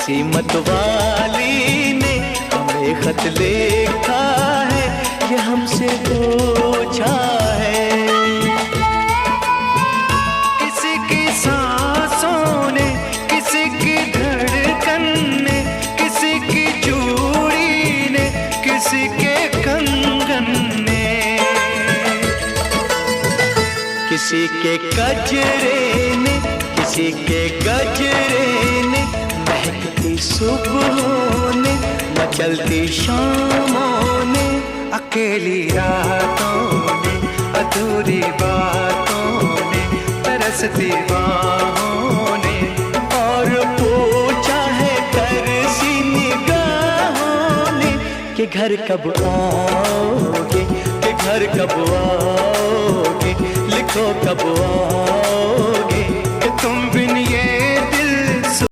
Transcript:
किसी मतवाली ने हमें खत लिखा है, ये हमसे पूछा है। किसी की सांसों ने, किसी की धड़कन ने, किसी की चूड़ी ने, किसी के कंगन ने, किसी के गजरे ने, किसी के गजरे ने, महकती सुबहों ने, मचलती शामों ने, अकेली रातों ने, अधूरी बातों ने, तरसती बाहों ने, और पूछा है तरसी निगाहों ने कि घर कब आओगे, कि घर कब आओगे, लिखो कब आओगे, कि तुम बिन ये